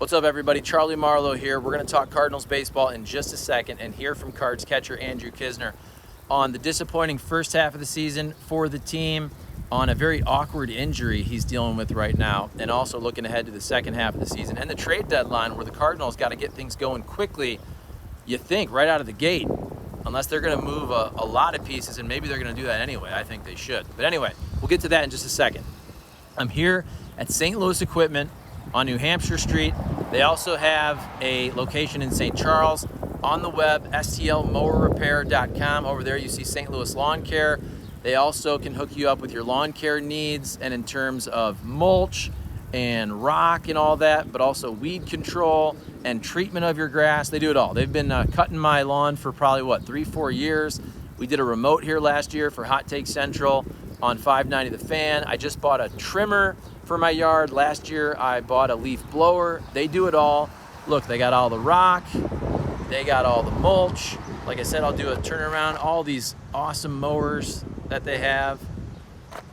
What's up, everybody? Charlie Marlowe here. We're going to talk Cardinals baseball in just a second and hear from Cards catcher Andrew Knizner on the disappointing first half of the season for the team, on a very awkward injury he's dealing with right now, and also looking ahead to the second half of the season and the trade deadline where the Cardinals got to get things going quickly, you think, right out of the gate, unless they're going to move a lot of pieces, and maybe they're going to do that anyway. I think they should. But anyway, we'll get to that in just a second. I'm here at St. Louis Equipment on New Hampshire Street. They also have a location in St. Charles. On the web, stlmowerrepair.com. Over there you see St. Louis Lawn Care. They also can hook you up with your lawn care needs, and in terms of mulch and rock and all that, but also weed control and treatment of your grass. They do it all. They've been cutting my lawn for probably, 3-4 years. We did a remote here last year for Hot Take Central on 590 The Fan. I just bought a trimmer for my yard. Last year I bought a leaf blower. They do it all. Look, they got all the rock. They got all the mulch. Like I said, I'll do a turnaround. All these awesome mowers that they have,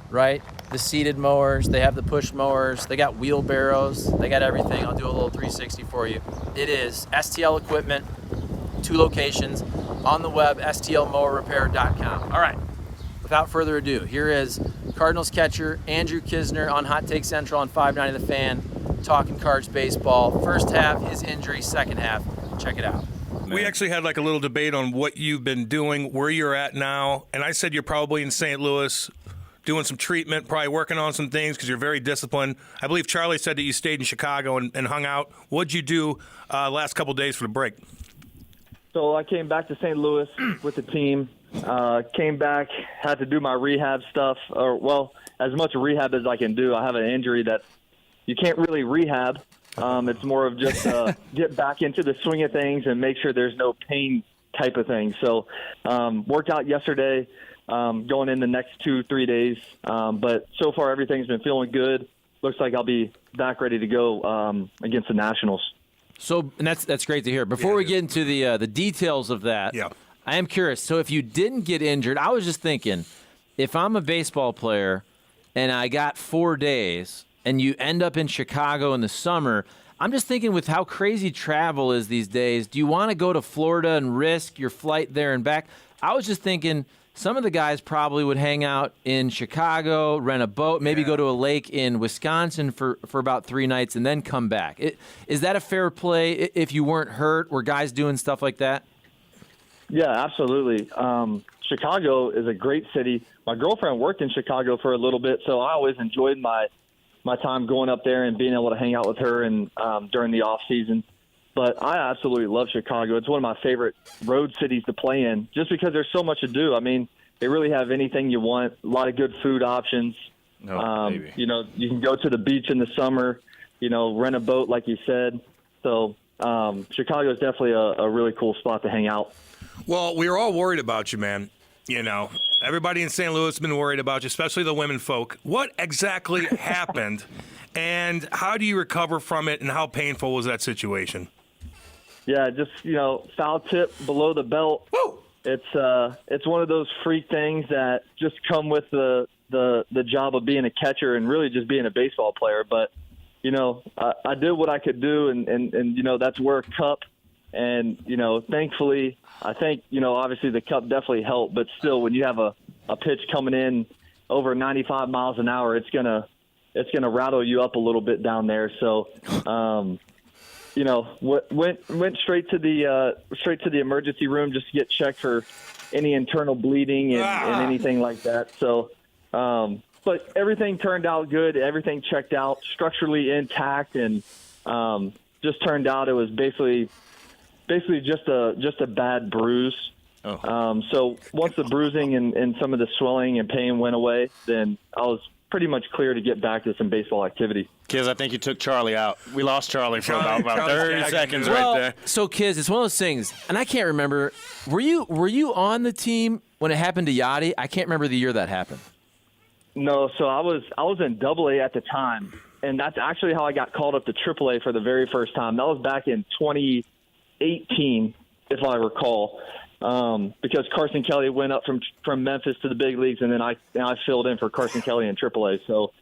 right? The seated mowers. They have the push mowers. They got wheelbarrows. They got everything. I'll do a little 360 for you. It is STL Equipment, 2 locations. On the web, stlmowerrepair.com. All right. Without further ado, here is Cardinals catcher Andrew Knizner on Hot Take Central on 590 The Fan, talking Cards baseball. First half, his injury. Second half, check it out. We actually had like a little debate on what you've been doing, where you're at now, and I said you're probably in St. Louis doing some treatment, probably working on some things because you're very disciplined. I believe Charlie said that you stayed in Chicago and hung out. What'd you do last couple days for the break? So I came back to St. Louis with the team. Came back, had to do my rehab stuff, as much rehab as I can do. I have an injury that you can't really rehab. It's more of just get back into the swing of things and make sure there's no pain type of thing. So worked out yesterday, going in the next 2-3 days. But so far everything's been feeling good. Looks like I'll be back ready to go against the Nationals. So, and that's great to hear. Before we get into the details of that, I am curious. So if you didn't get injured, I was just thinking, if I'm a baseball player and I got 4 days and you end up in Chicago in the summer, I'm just thinking with how crazy travel is these days, do you want to go to Florida and risk your flight there and back? I was just thinking some of the guys probably would hang out in Chicago, rent a boat, maybe go to a lake in Wisconsin for about 3 nights and then come back. Is that a fair play if you weren't hurt? Were guys doing stuff like that? Yeah, absolutely. Chicago is a great city. My girlfriend worked in Chicago for a little bit, so I always enjoyed my time going up there and being able to hang out with her and during the off season. But I absolutely love Chicago. It's one of my favorite road cities to play in, just because there's so much to do. I mean, they really have anything you want. A lot of good food options. You know, you can go to the beach in the summer. You know, rent a boat, like you said. So Chicago is definitely a really cool spot to hang out. Well, we were all worried about you, man. You know, everybody in St. Louis has been worried about you, especially the women folk. What exactly happened, and how do you recover from it, and how painful was that situation? Yeah, just, foul tip below the belt. Woo! It's one of those freak things that just come with the job of being a catcher and really just being a baseball player. But, I did what I could do, and that's where cup. And, thankfully, I think, obviously the cup definitely helped. But still, when you have a pitch coming in over 95 miles an hour, it's gonna rattle you up a little bit down there. So, went straight to the emergency room just to get checked for any internal bleeding and anything like that. So, but everything turned out good. Everything checked out, structurally intact, and just turned out it was basically just a bad bruise. So once the bruising and some of the swelling and pain went away, then I was pretty much clear to get back to some baseball activity. Kiz, I think you took Charlie out. We lost Charlie for about 30 seconds right there. So, Kiz, it's one of those things, and I can't remember. Were you on the team when it happened to Yachty? I can't remember the year that happened. No, so I was in AA at the time, and that's actually how I got called up to AAA for the very first time. That was back in 2018, if I recall, because Carson Kelly went up from Memphis to the big leagues, and then I filled in for Carson Kelly in AAA. So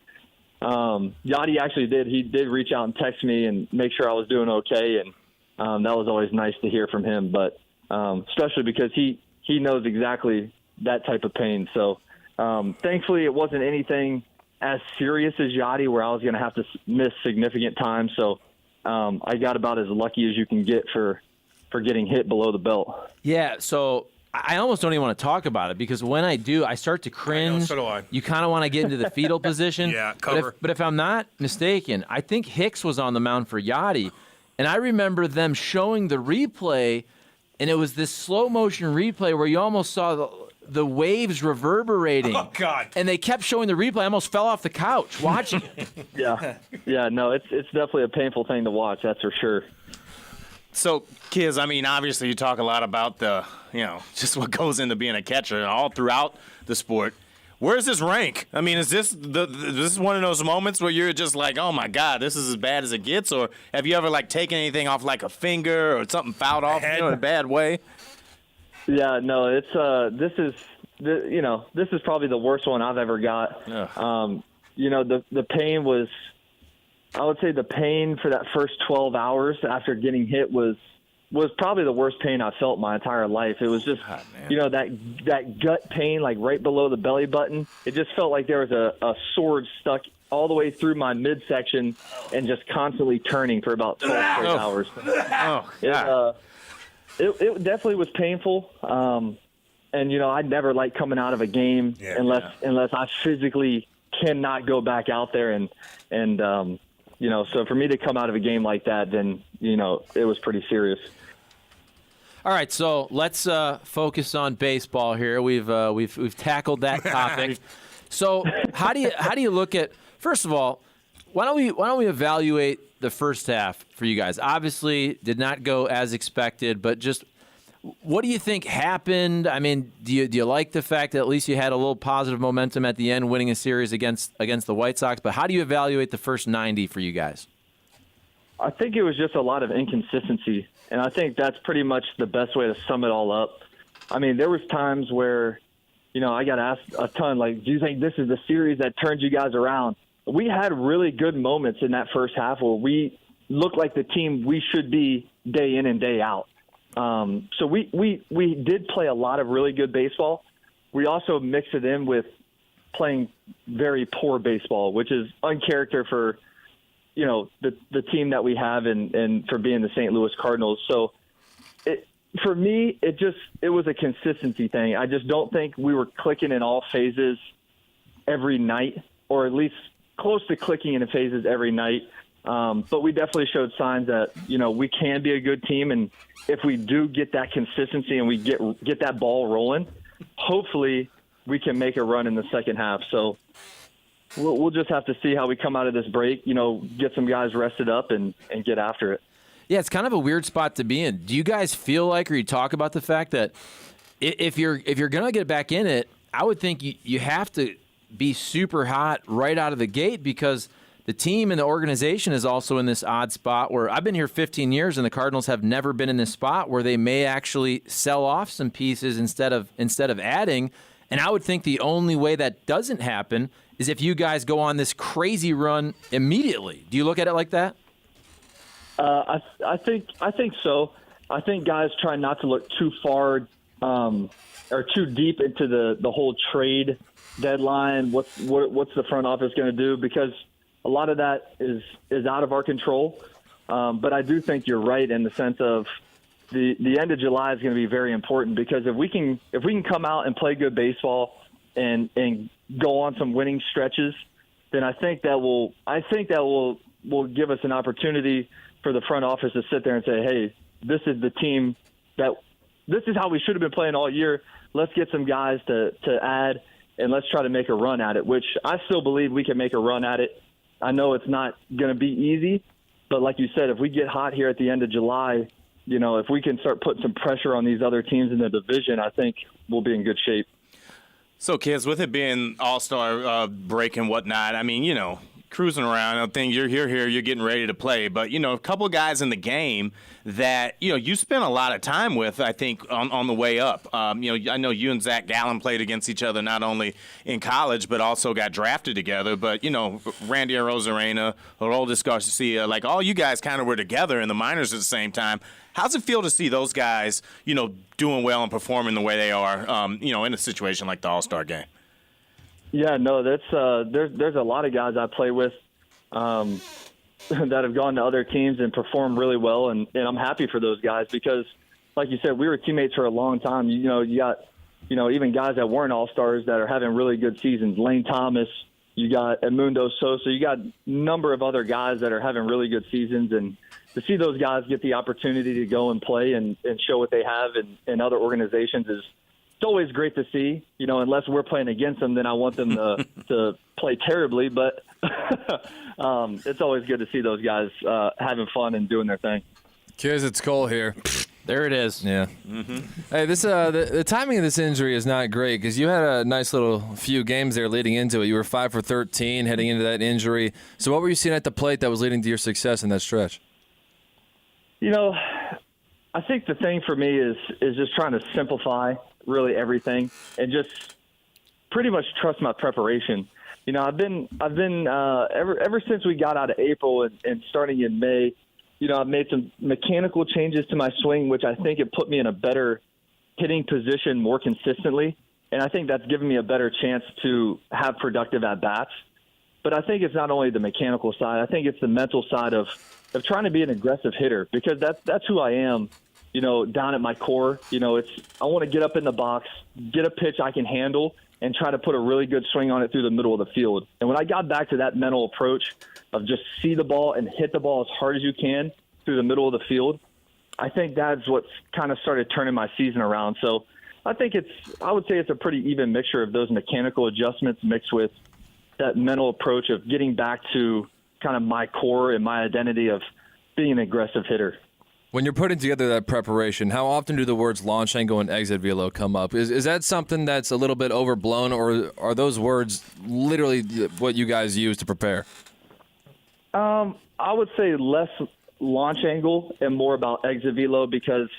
Yachty actually did. He did reach out and text me and make sure I was doing okay, and that was always nice to hear from him. But especially because he knows exactly that type of pain. So thankfully, it wasn't anything as serious as Yachty where I was going to have to miss significant time. So I got about as lucky as you can get for getting hit below the belt. Yeah, so I almost don't even want to talk about it because when I do, I start to cringe. I know, so do I. You kind of want to get into the fetal position. Yeah, cover. But if I'm not mistaken, I think Hicks was on the mound for Yachty, and I remember them showing the replay, and it was this slow motion replay where you almost saw the waves reverberating. Oh, God. And they kept showing the replay. I almost fell off the couch watching it. Yeah, no, it's definitely a painful thing to watch, that's for sure. So, kids, I mean, obviously you talk a lot about just what goes into being a catcher all throughout the sport. Where does this rank? I mean, is this one of those moments where you're just like, oh, my God, this is as bad as it gets? Or have you ever, taken anything off, a finger or something fouled off in a bad way? Yeah, no, it's this is probably the worst one I've ever got. The pain was, I would say the pain for that first 12 hours after getting hit was probably the worst pain I felt my entire life. It was just, that gut pain, right below the belly button. It just felt like there was a sword stuck all the way through my midsection and just constantly turning for about 12 straight hours. Oh, yeah. It definitely was painful. And, I never like coming out of a game unless I physically cannot go back out there. And so for me to come out of a game like that, then, it was pretty serious. All right, so let's focus on baseball here. We've tackled that topic. So how do you look at, first of all, why don't we evaluate the first half for you guys? Obviously, did not go as expected, but just what do you think happened? I mean, do you like the fact that at least you had a little positive momentum at the end, winning a series against the White Sox? But how do you evaluate the first 90 for you guys? I think it was just a lot of inconsistency, and I think that's pretty much the best way to sum it all up. I mean, there was times where, I got asked a ton, do you think this is the series that turns you guys around? We had really good moments in that first half where we looked like the team we should be day in and day out. So we did play a lot of really good baseball. We also mixed it in with playing very poor baseball, which is uncharacteristic for, the team that we have and for being the St. Louis Cardinals. So for me, it was a consistency thing. I just don't think we were clicking in all phases every night, or at least close to clicking in phases every night. But we definitely showed signs that, we can be a good team. And if we do get that consistency and we get that ball rolling, hopefully we can make a run in the second half. So we'll just have to see how we come out of this break, get some guys rested up and get after it. Yeah, it's kind of a weird spot to be in. Do you guys feel like, or you talk about the fact that if you're going to get back in it, I would think you have to be super hot right out of the gate, because the team and the organization is also in this odd spot where I've been here 15 years and the Cardinals have never been in this spot where they may actually sell off some pieces instead of adding. And I would think the only way that doesn't happen is if you guys go on this crazy run immediately. Do you look at it like that? I think so. I think guys try not to look too far or too deep into the whole trade deadline. What's the front office going to do? Because a lot of that is out of our control. But I do think you're right in the sense of the end of July is going to be very important, because if we can come out and play good baseball and go on some winning stretches, then I think that will give us an opportunity for the front office to sit there and say, hey, this is the team this is how we should have been playing all year. Let's get some guys to add, and let's try to make a run at it, which I still believe we can make a run at it. I know it's not going to be easy, but like you said, if we get hot here at the end of July, if we can start putting some pressure on these other teams in the division, I think we'll be in good shape. So, kids, with it being All-Star break and whatnot, I mean, cruising around. I think you're here, you're getting ready to play. But, a couple of guys in the game that, you spent a lot of time with, I think, on the way up. I know you and Zach Gallen played against each other not only in college, but also got drafted together. But, Randy Arozarena, Aroldis Garcia, like all you guys kind of were together in the minors at the same time. How's it feel to see those guys, doing well and performing the way they are, in a situation like the All-Star game? Yeah, no, that's there's a lot of guys I play with that have gone to other teams and performed really well, and I'm happy for those guys because, like you said, we were teammates for a long time. You got, even guys that weren't All-Stars that are having really good seasons. Lane Thomas, you got Edmundo Sosa, you got a number of other guys that are having really good seasons, and to see those guys get the opportunity to go and play and show what they have in other organizations it's always great to see, unless we're playing against them, then I want them to play terribly. But it's always good to see those guys having fun and doing their thing. Kiz, it's Cole here. There it is. Yeah. Mm-hmm. Hey, this the timing of this injury is not great because you had a nice little few games there leading into it. You were 5 for 13 heading into that injury. So what were you seeing at the plate that was leading to your success in that stretch? I think the thing for me is just trying to simplify really everything and just pretty much trust my preparation. I've been ever since we got out of April and starting in May, I've made some mechanical changes to my swing, which I think it put me in a better hitting position more consistently. And I think that's given me a better chance to have productive at-bats. But I think it's not only the mechanical side. I think it's the mental side of trying to be an aggressive hitter because that's who I am. Down at my core, I want to get up in the box, get a pitch I can handle, and try to put a really good swing on it through the middle of the field. And when I got back to that mental approach of just see the ball and hit the ball as hard as you can through the middle of the field, I think that's what's kind of started turning my season around. So I would say it's a pretty even mixture of those mechanical adjustments mixed with that mental approach of getting back to kind of my core and my identity of being an aggressive hitter. When you're putting together that preparation, how often do the words launch angle and exit velo come up? Is that something that's a little bit overblown, or are those words literally what you guys use to prepare? I would say less launch angle and more about exit velo because,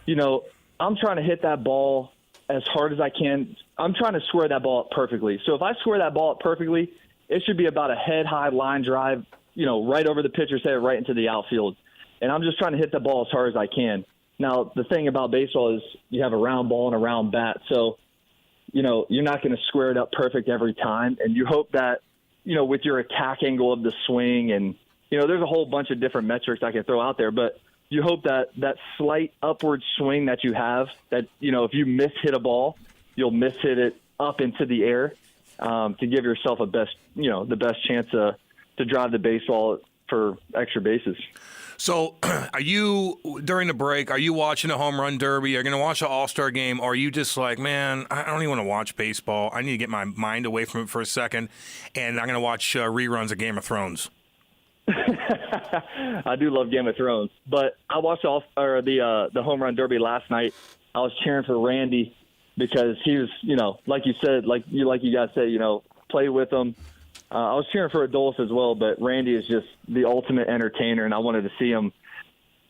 I'm trying to hit that ball as hard as I can. I'm trying to square that ball up perfectly. So if I square that ball up perfectly, it should be about a head-high line drive, right over the pitcher's head, right into the outfield. And I'm just trying to hit the ball as hard as I can. Now, the thing about baseball is you have a round ball and a round bat. So, you're not going to square it up perfect every time. And you hope that, with your attack angle of the swing and, there's a whole bunch of different metrics I can throw out there. But you hope that slight upward swing that you have, that, if you miss-hit a ball, you'll miss-hit it up into the air to give yourself the best chance to drive the baseball for extra bases. So, are you, during the break, are you watching a home run derby? Are you going to watch an All-Star game? Or are you just like, man, I don't even want to watch baseball. I need to get my mind away from it for a second, and I'm going to watch reruns of Game of Thrones? I do love Game of Thrones, but I watched the home run derby last night. I was cheering for Randy because he was, like you said, like you guys say, play with him. I was cheering for Adolis as well, but Randy is just the ultimate entertainer, and I wanted to see him,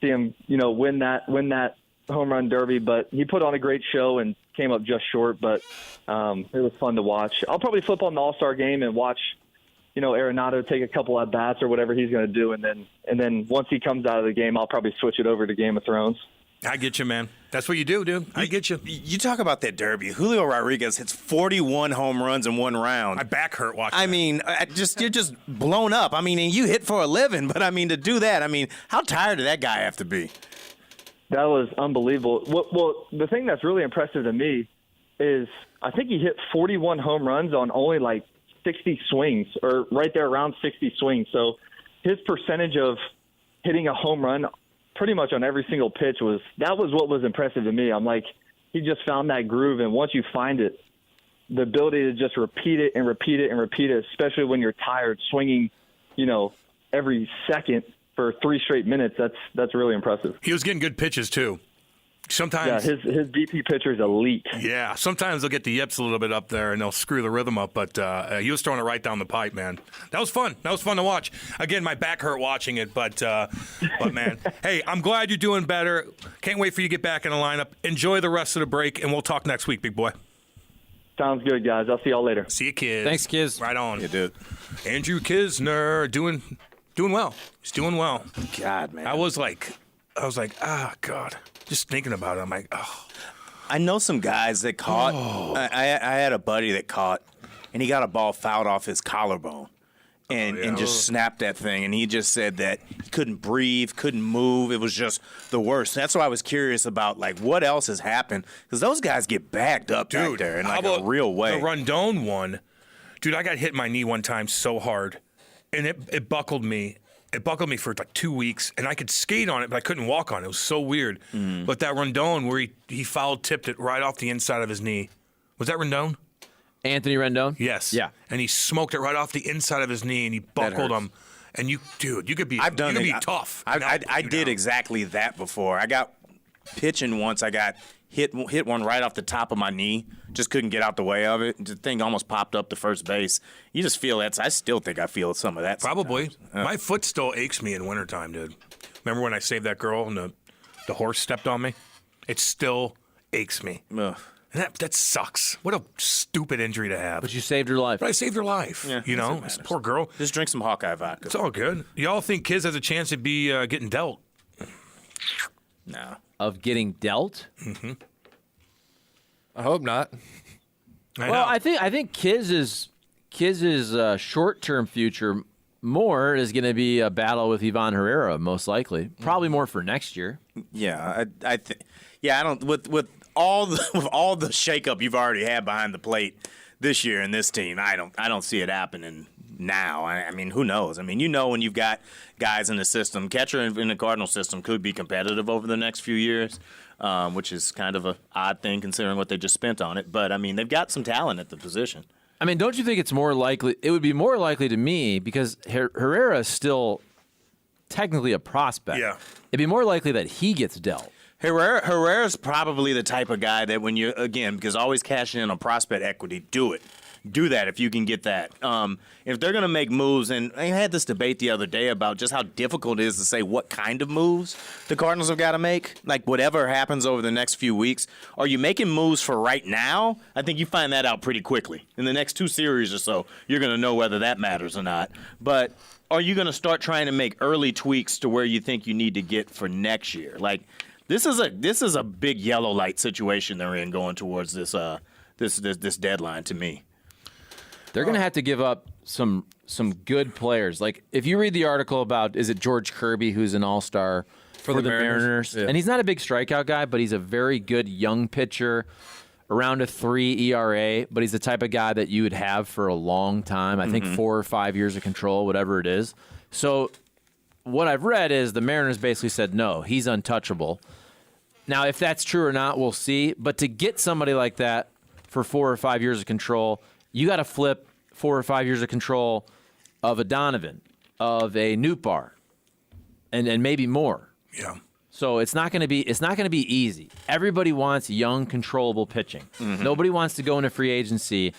win that home run derby. But he put on a great show and came up just short. But it was fun to watch. I'll probably flip on the All-Star game and watch, Arenado take a couple at bats or whatever he's going to do, and then once he comes out of the game, I'll probably switch it over to Game of Thrones. I get you, man. That's what you do, dude. I get you. You talk about that derby. Julio Rodriguez hits 41 home runs in one round. My back hurt watching I that. mean, you're just blown up. I mean, and you hit for a living, but to do that, how tired did that guy have to be? That was unbelievable. Well, the thing that's really impressive to me is I think he hit 41 home runs on only like 60 swings, or right there around 60 swings. So his percentage of hitting a home run pretty much on every single pitch was what was impressive to me. I'm like, he just found that groove, and once you find it, the ability to just repeat it and repeat it and repeat it, especially when you're tired, swinging, every second for 3 straight minutes, that's really impressive. He was getting good pitches too. Sometimes, his BP pitcher is elite. yeah. Sometimes they'll get the yips a little bit up there and they'll screw the rhythm up. But he was throwing it right down the pipe, man. That was fun. That was fun to watch. Again, my back hurt watching it, but man, hey, I'm glad you're doing better. Can't wait for you to get back in the lineup. Enjoy the rest of the break, and we'll talk next week, big boy. Sounds good, guys. I'll see y'all later. See you, kids. Thanks, kids. Right on. You dude. Andrew Knizner doing well. He's doing well. God, man. I was like, ah, God. Just thinking about it, I'm like, oh. I know some guys that caught. I had a buddy that caught, and he got a ball fouled off his collarbone, and just snapped that thing. And he just said that he couldn't breathe, couldn't move. It was just the worst. That's why I was curious about like what else has happened, because those guys get bagged up back there in like a real way. The Rondon one, dude. I got hit in my knee one time so hard, and it buckled me. It buckled me for like 2 weeks, and I could skate on it, but I couldn't walk on it. It was so weird. But that Rondon where he tipped it right off the inside of his knee. Was that Rondon? Anthony Rendon? Yes. Yeah. And he smoked it right off the inside of his knee, and he buckled him. And you could be. I've done you could it. be tough. I did exactly that before. I got pitching once. I got hit one right off the top of my knee. Just couldn't get out the way of it. The thing almost popped up to first base. You just feel that. I still think I feel some of that. Probably. My foot still aches me in wintertime, dude. Remember when I saved that girl and the horse stepped on me? It still aches me. Ugh. And that sucks. What a stupid injury to have. But you saved her life. But I saved her life. Yeah, you know, that's this what poor girl. Just drink some Hawkeye vodka. It's all good. Y'all think Kiz has a chance to be getting dealt? No. Of getting dealt? I hope not. Well, I think Kiz's short-term future more is going to be a battle with Ivan Herrera, most likely. Probably more for next year. Yeah, I think. Yeah, I don't with all the shakeup you've already had behind the plate this year in this team. I don't see it happening now. I mean, who knows? I mean, when you've got guys in the system, catcher in the Cardinal system could be competitive over the next few years, which is kind of an odd thing considering what they just spent on it. But I mean, they've got some talent at the position. I mean, don't you think it's more likely? It would be more likely to me because Herrera is still technically a prospect. Yeah. It'd be more likely that he gets dealt. Herrera's probably the type of guy that when you because always cashing in on prospect equity, do that if you can get that. If they're going to make moves, and I had this debate the other day about just how difficult it is to say what kind of moves the Cardinals have got to make. Like whatever happens over the next few weeks, are you making moves for right now? I think you find that out pretty quickly. In the next 2 series or so, you're going to know whether that matters or not. But are you going to start trying to make early tweaks to where you think you need to get for next year? Like this is a big yellow light situation they're in going towards this deadline to me. They're going to have to give up some good players. Like if you read the article about, is it George Kirby, who's an all-star for the Mariners? Yeah. And he's not a big strikeout guy, but he's a very good young pitcher, around a 3 ERA, but he's the type of guy that you would have for a long time. I think 4 or 5 years of control, whatever it is. So what I've read is the Mariners basically said, no, he's untouchable. Now, if that's true or not, we'll see. But to get somebody like that for 4 or 5 years of control, you got to flip 4 or 5 years of control of a Donovan, of a Nootbaar, and maybe more. Yeah. So it's not going to be easy. Everybody wants young, controllable pitching. Nobody wants to go into free agency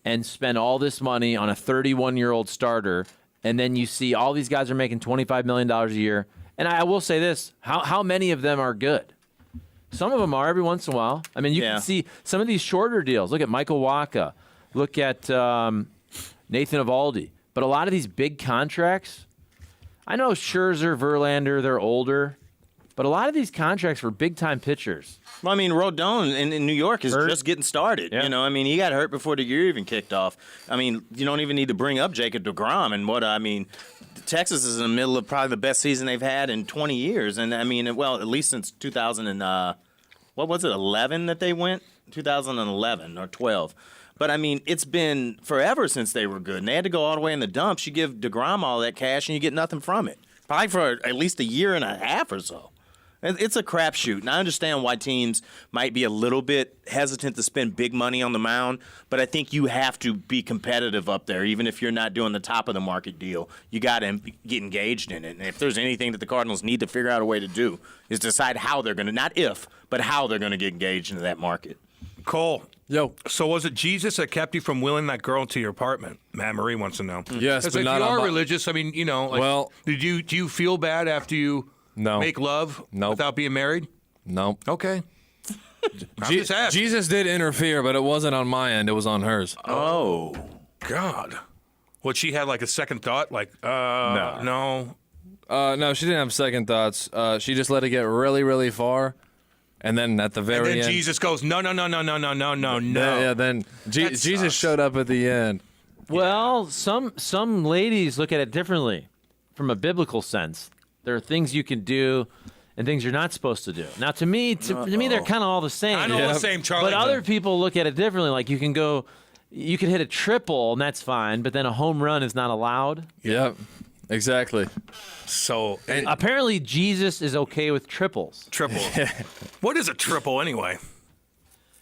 and spend all this money on a 31-year-old starter, and then you see all these guys are making $25 million a year. And I will say this: how many of them are good? Some of them are every once in a while. I mean, you can see some of these shorter deals. Look at Michael Wacha. Look at Nathan Eovaldi. But a lot of these big contracts, I know Scherzer, Verlander, they're older. But a lot of these contracts for big-time pitchers. Well, I mean, Rodon in New York is just getting started. Yeah. You know, I mean, he got hurt before the year even kicked off. I mean, you don't even need to bring up Jacob deGrom. And Texas is in the middle of probably the best season they've had in 20 years. And, I mean, well, at least since 11 that they went? 2011 or 12. But, I mean, it's been forever since they were good. And they had to go all the way in the dumps. You give deGrom all that cash and you get nothing from it. Probably for at least a year and a half or so. It's a crapshoot, and I understand why teams might be a little bit hesitant to spend big money on the mound, but I think you have to be competitive up there, even if you're not doing the top of the market deal. You got to get engaged in it, and if there's anything that the Cardinals need to figure out a way to do is decide how they're going to, not if, but how they're going to get engaged into that market. Cole. Yo. So was it Jesus that kept you from wheeling that girl to your apartment? Matt Marie wants to know. Yes, but if not you on are my- religious, I mean, like, Well- do you feel bad after you make love without being married? No. Okay. I'm just asking. Jesus did interfere, but it wasn't on my end. It was on hers. Oh, God. Well, she had like a second thought, like, no. No, she didn't have second thoughts. She just let it get really, really far. And then at the very And then end, Jesus goes, no. Yeah, then Jesus showed up at the end. Well, some ladies look at it differently from a biblical sense. There are things you can do and things you're not supposed to do. Now, to me, they're kind of all the same. I know the same, Charlie. But other people look at it differently. Like you can hit a triple and that's fine, but then a home run is not allowed. Yep, exactly. So Apparently, Jesus is okay with triples. triple. What is a triple anyway?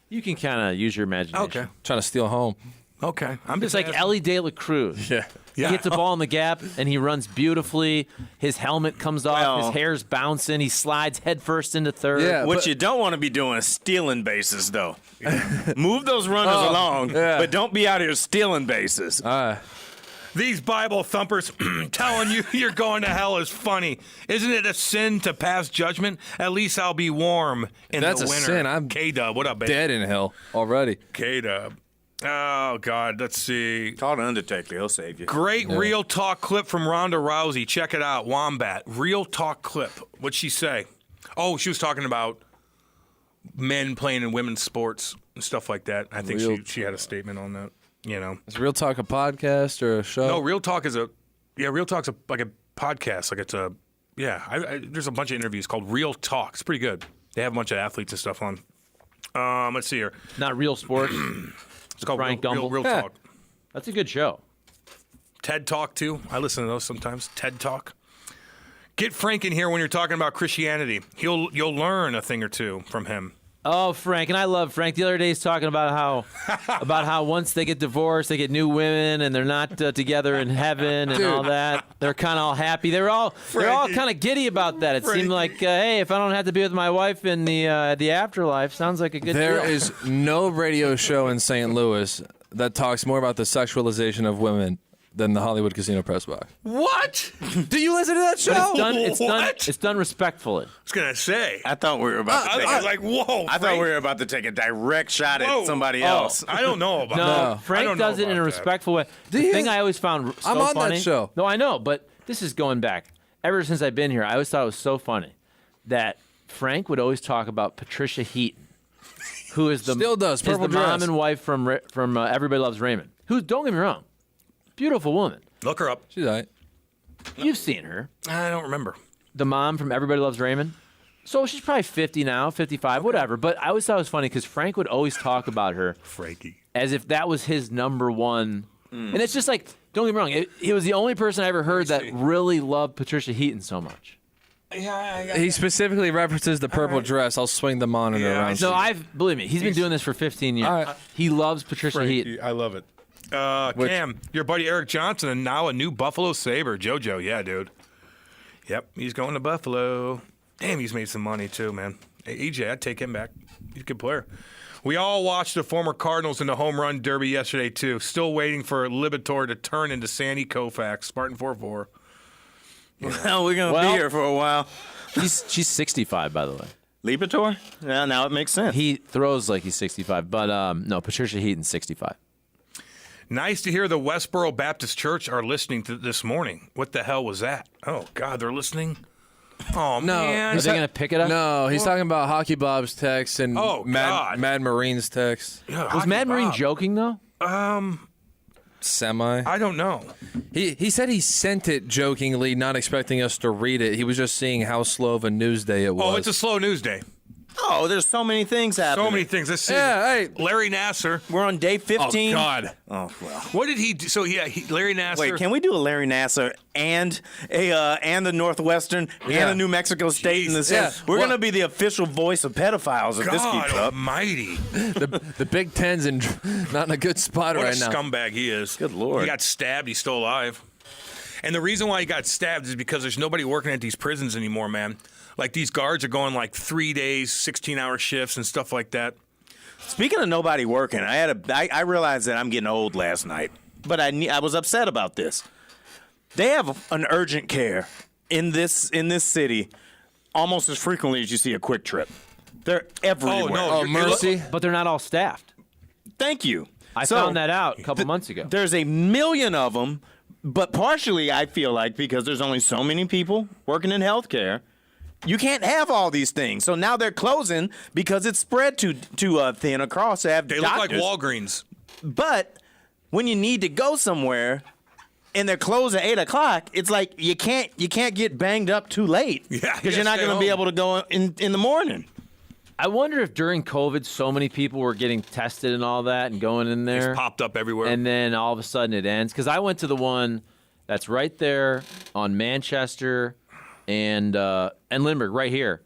You can kind of use your imagination. Okay. Trying to steal home. Okay. I'm It's just like asking. Ellie De La Cruz. Yeah. He hits a ball in the gap, and he runs beautifully. His helmet comes off. Well- His hair's bouncing. He slides headfirst into third. Yeah. What but- you don't want to be doing is stealing bases, though. Move those runners along, yeah. but don't be out here stealing bases. These Bible thumpers telling you you're going to hell is funny. Isn't it a sin to pass judgment? At least I'll be warm in That's the a winter. sin. I'm K-Dub, what up, baby? Dead in hell already. K-Dub. Oh, God, let's see. Call the Undertaker. He'll save you. Great real talk clip from Ronda Rousey. Check it out. Wombat. Real talk clip. What'd she say? Oh, she was talking about men playing in women's sports and stuff like that. I think Real she had a statement on that. You know. Is Real Talk a podcast or a show? No, Real Talk is Real Talk's like a podcast. Like it's a, there's a bunch of interviews called Real Talk. It's pretty good. They have a bunch of athletes and stuff on. Let's see here. Not real sports. It's called Brian Gumbel. Real Yeah. Talk. That's a good show. TED Talk, too. I listen to those sometimes. TED Talk. Get Frank in here when you're talking about Christianity. You'll learn a thing or two from him. Oh, Frank, and I love Frank. The other day he's talking about how once they get divorced, they get new women, and they're not together in heaven and all that. They're kind of all happy. They're all kind of giddy about that. It seemed like, hey, if I don't have to be with my wife in the afterlife, sounds like a good There deal. is no radio show in St. Louis that talks more about the sexualization of women than the Hollywood Casino Press Box. What? Do you listen to that show? It's done respectfully. I was going to say. I thought we were about to take I was like, whoa. I thought we were about to take a direct shot Whoa. at somebody else. I don't know about No, that. I Frank don't know does it in a about that. respectful way. The you? thing I always found so I'm on that funny. show. No, I know, but this is going back. Ever since I've been here, I always thought it was so funny that Frank would always talk about Patricia Heaton, who is the Still does, is the purple mom dress. and wife from Everybody Loves Raymond. Who, don't get me wrong, beautiful woman. Look her up. She's all right. You've seen her, I don't remember. the mom from Everybody Loves Raymond. So she's probably 50 now, 55, whatever. But I always thought it was funny because Frank would always talk about her Frankie. as if that was his number one. And it's just like, don't get me wrong, he was the only person I ever heard that really loved Patricia Heaton so much. He specifically references the purple dress. I'll swing the monitor Yeah, I around. see. Believe me, he's been doing this for 15 years. All right. He loves Patricia Heaton. I love it. Cam, your buddy Eric Johnson, and now a new Buffalo Sabre. JoJo, yeah, dude. Yep, he's going to Buffalo. Damn, he's made some money too, man. Hey, EJ, I'd take him back. He's a good player. We all watched the former Cardinals in the home run derby yesterday too. Still waiting for Libator to turn into Sandy Koufax. Spartan 4-4. Well, we're going to Well- be here for a while. She's 65, by the way. Lipitor? Yeah, now it makes sense. He throws like he's 65, but no, Patricia Heaton's 65. Nice to hear the Westboro Baptist Church are listening to this morning. What the hell was that? Oh, God, they're listening? Oh, man. Are they going to pick it up? No, he's talking about Hockey Bob's text and Oh, God. Mad Marine's text. Yeah, Was Hockey Mad Marine Bob. joking, though? Semi. I don't know. He said he sent it jokingly, not expecting us to read it. He was just seeing how slow of a news day it was. Oh, it's a slow news day. No, there's so many things happening. So many things this season. Yeah, hey. Larry Nassar. We're on day 15. Oh, God. Oh, well. What did he do? So, yeah, Larry Nassar. Wait, can we do a Larry Nassar and the Northwestern and the New Mexico State in the same? Yeah. We're going to be the official voice of pedophiles if this keeps God up. almighty. The Big Ten's not in a good spot What right a now. scumbag he is. Good Lord. He got stabbed. He's still alive. And the reason why he got stabbed is because there's nobody working at these prisons anymore, man. Like, these guards are going like 3 days, 16-hour shifts and stuff like that. Speaking of nobody working, I realized that I'm getting old last night, but I was upset about this. They have an urgent care in this city almost as frequently as you see a Quick Trip. They're everywhere. Oh, no. Oh, Mercy. But they're not all staffed. Thank you. I found that out a couple months ago. There's a million of them, but partially I feel like because there's only so many people working in healthcare, you can't have all these things. So now they're closing because it's spread too thin across to have They doctors. look like Walgreens. But when you need to go somewhere and they're closed at 8 o'clock, it's like you can't get banged up too late. Yeah, because you're not stay going to be home. able to go in the morning. I wonder if during COVID, so many people were getting tested and all that and going in there. It's popped up everywhere. And then all of a sudden it ends. Because I went to the one that's right there on Manchester and Lindbergh, right here.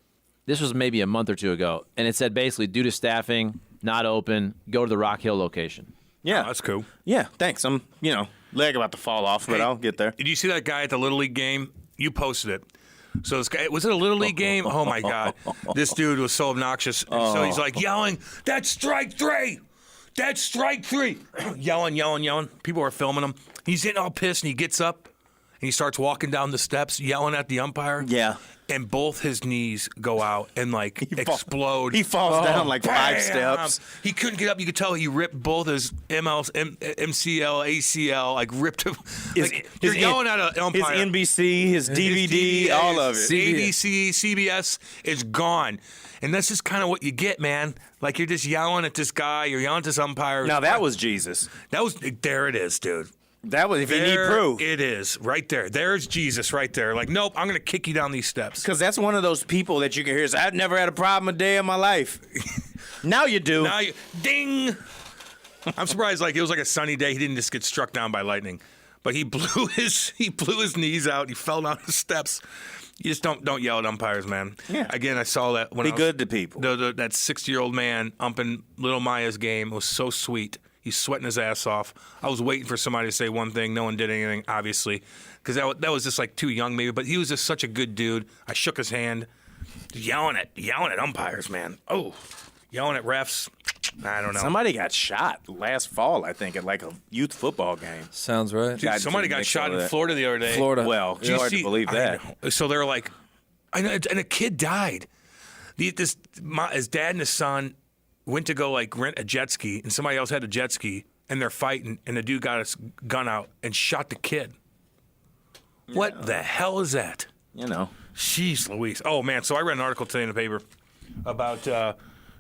This was maybe a month or two ago. And it said basically, due to staffing, not open, go to the Rock Hill location. Yeah, Oh, that's cool. Yeah, thanks. I'm leg about to fall off, but I'll get there. Did you see that guy at the Little League game? You posted it. So this guy, was it a Little League game? Oh, my God. This dude was so obnoxious. And so he's like yelling, "That's strike three! That's strike three!" yelling. People are filming him. He's getting all pissed, and he gets up, and he starts walking down the steps, yelling at the umpire. Yeah. And both his knees go out and, like, explode. He falls down like Bam! 5 steps. He couldn't get up. You could tell he ripped both his MCL, ACL, like ripped him. Like, you're yelling at an umpire. His NBC, his DVD, all of it. ABC, CBS is gone. And that's just kind of what you get, man. Like, you're just yelling at this guy. You're yelling at this umpire. Now, that was Jesus. There it is, dude. That was, if you need There proof. it is, right there. There's Jesus right there. Like, nope, I'm going to kick you down these steps. Because that's one of those people that you can hear say, "I've never had a problem a day in my life." Now you do. Now you, ding. I'm surprised. Like, it was like a sunny day. He didn't just get struck down by lightning, but he blew his knees out. He fell down the steps. You just don't yell at umpires, man. Yeah. Again, I saw that when Be I was, good to people. That 60-year-old man umping Little Maya's game was so sweet. He's sweating his ass off. I was waiting for somebody to say one thing. No one did anything, obviously, because that was just like too young, maybe. But he was just such a good dude. I shook his hand, yelling at umpires, man. Oh, yelling at refs. I don't know. Somebody got shot last fall, I think, at like a youth football game. Sounds right. Dude, somebody got shot in Florida the other day. Florida. Well, Did you it's hard to see- believe I that. know. So they're like, I know, and a kid died. His dad and his son went to go like rent a jet ski, and somebody else had a jet ski, and they're fighting, and the dude got his gun out and shot the kid. What the hell is that? Jeez Louise. Oh, man. So I read an article today in the paper about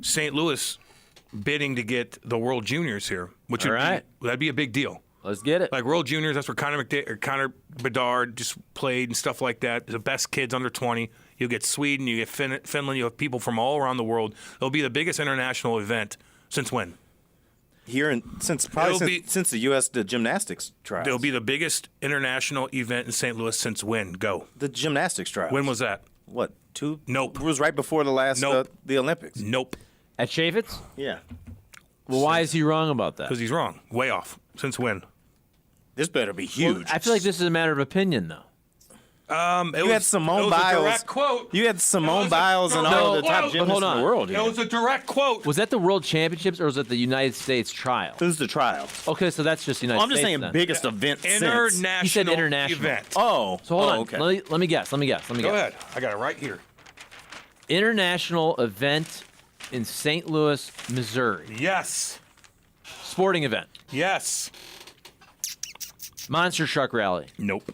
St. Louis bidding to get the World Juniors here, which All right. that'd be a big deal. Let's get it. Like World Juniors, that's where Connor Bedard just played and stuff like that. The best kids under 20. You'll get Sweden, you get Finland, you have people from all around the world. It'll be the biggest international event since when? Since the U.S. the gymnastics trials. It'll be the biggest international event in St. Louis since when? Go. The gymnastics trials. When was that? What, 2? Nope. It was right before the last Nope. the Olympics. Nope. At Chaffetz? Yeah. Well, why is he wrong about that? Because he's wrong. Way off. Since when? This better be huge. Well, I feel like this is a matter of opinion, though. You had Simone it was Biles. A direct quote. You had Simone Biles and direct all the quote. top But gymnasts hold in on. the world. It was a direct quote. Was that the World Championships or was it the United States trial? Who's the trials? Okay, so that's just United I'm States. just saying then. biggest event since. International He said international. event. Oh. So hold on. Okay. Let me guess. Go ahead. I got it right here. International event in St. Louis, Missouri. Yes. Sporting event. Yes. Monster Truck Rally. Nope.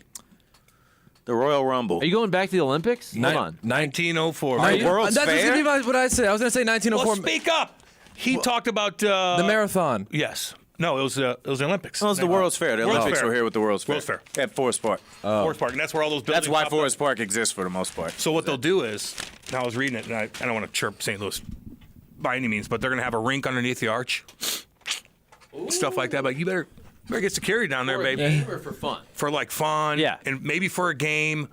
The Royal Rumble. Are you going back to the Olympics? Hold on. 1904. Are you? World's That's Fair? gonna be what I say. I was going to say 1904. Well, speak up. He talked about the marathon. Yes. No, it was the Olympics. No, it's the World's Fair. The World's Olympics Fair. were here with the World's Fair. World's Fair. At Forest Park. Forest Park, and that's where all those buildings. That's why popped Forest up. Park exists for the most part. So what they'll do is, now I was reading it, and I don't want to chirp St. Louis by any means, but they're going to have a rink underneath the arch. Stuff like that. But you better get security down there, For a baby. game or for fun? For like fun. Yeah. And maybe for a game.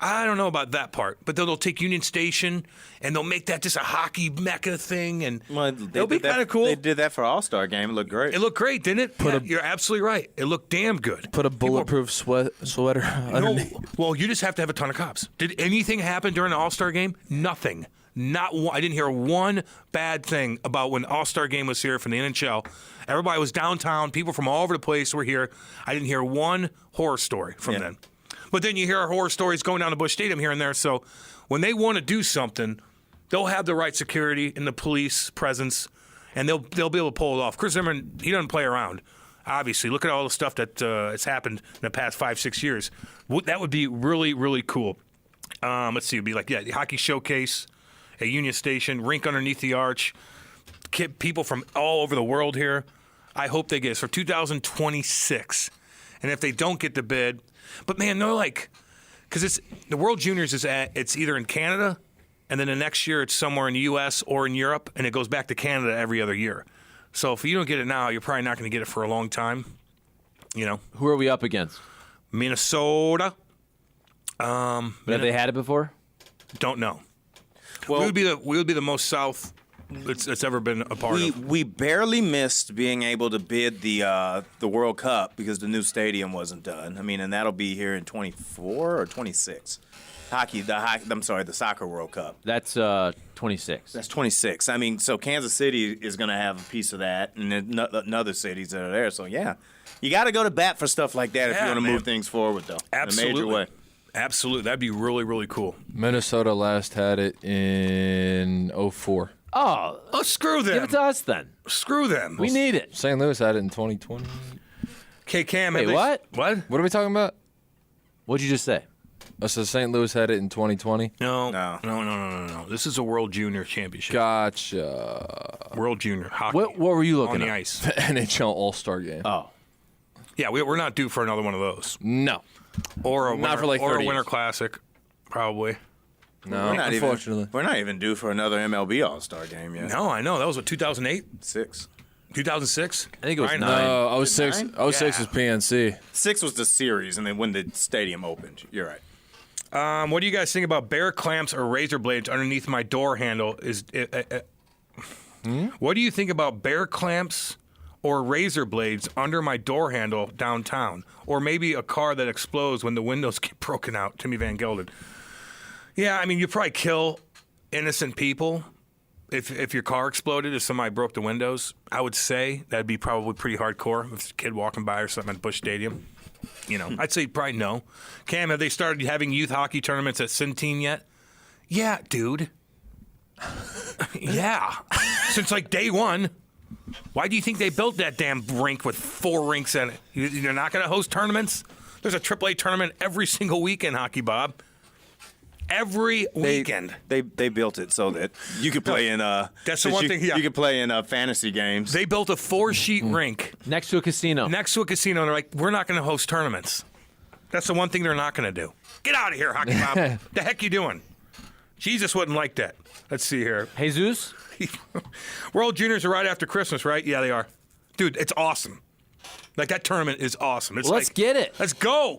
I don't know about that part. But they'll take Union Station and they'll make that just a hockey mecca thing. And they'll be kind of cool. They did that for All-Star game. It looked great. It looked great, didn't it? You're absolutely right. It looked damn good. Put a bulletproof sweater underneath. Well, you just have to have a ton of cops. Did anything happen during the All-Star game? Nothing. Not one. I didn't hear one bad thing about when the All-Star game was here from the NHL. Everybody was downtown. People from all over the place were here. I didn't hear one horror story from them. But then you hear horror stories going down to Busch Stadium here and there. So when they want to do something, they'll have the right security and the police presence, and they'll be able to pull it off. Chris Zimmerman, he doesn't play around. Obviously, look at all the stuff that has happened in the past 5-6 years. That would be really, really cool. Let's see, it'd be like the hockey showcase at Union Station, rink underneath the arch, people from all over the world here. I hope they get it for 2026. And if they don't get the bid, but man, they're like, because the World Juniors it's either in Canada, and then the next year it's somewhere in the U.S. or in Europe, and it goes back to Canada every other year. So if you don't get it now, you're probably not going to get it for a long time. Who are we up against? Minnesota. But have they had it before? Don't know. Well, we would be the most south it's ever been a part of. We barely missed being able to bid the World Cup because the new stadium wasn't done. I mean, and that'll be here in 24 or 26. The soccer World Cup. That's 26. That's 26. I mean, so Kansas City is going to have a piece of that, and then other cities that are there. So yeah, you got to go to bat for stuff like that if you want to move things forward, though. Absolutely. In a major way. Absolutely. That'd be really, really cool. Minnesota last had it in 04. Oh, Screw them. give it to us then. Screw them. We need it. St. Louis had it in 2020. Okay, Cam. Wait, what? What? What are we talking about? What'd you just say? So St. Louis had it in 2020? No. This is a World Junior Championship. Gotcha. World Junior hockey. What were you looking on the at? ice? NHL All-Star game. Oh, Yeah, we're not due for another one of those. No. Or a Not winter, for like or 30 a winter years. classic, probably. No, unfortunately. We're not even due for another MLB All-Star game yet. No, I know. That was what, 2008? 6. 2006? I think it was Right? 9. No, 06 9? was PNC. 6 was the series, and then when the stadium opened. You're right. What do you guys think about bear clamps or razor blades underneath my door handle? What do you think about bear clamps or razor blades under my door handle downtown? Or maybe a car that explodes when the windows get broken out? Timmy Van Gelden. Yeah, I mean, you'd probably kill innocent people if your car exploded, if somebody broke the windows. I would say that'd be probably pretty hardcore if it's a kid walking by or something at Busch Stadium. I'd say probably no. Cam, have they started having youth hockey tournaments at Centene yet? Yeah, dude. Yeah. Since like day one. Why do you think they built that damn rink with 4 rinks in it? You're not going to host tournaments? There's a AAA tournament every single weekend, Hockey Bob. Every weekend. They built it so that you could play in That's the one thing, yeah. You could play in fantasy games. They built a 4-sheet rink Next to a casino. next to a casino, and they're like, we're not going to host tournaments. That's the one thing they're not going to do. Get out of here, Hockey Bob. The heck you doing? Jesus wouldn't like that. Let's see here. Jesus? World Juniors are right after Christmas, right? Yeah, they are. Dude, it's awesome. Like, that tournament is awesome. It's Let's like, get it. Let's go.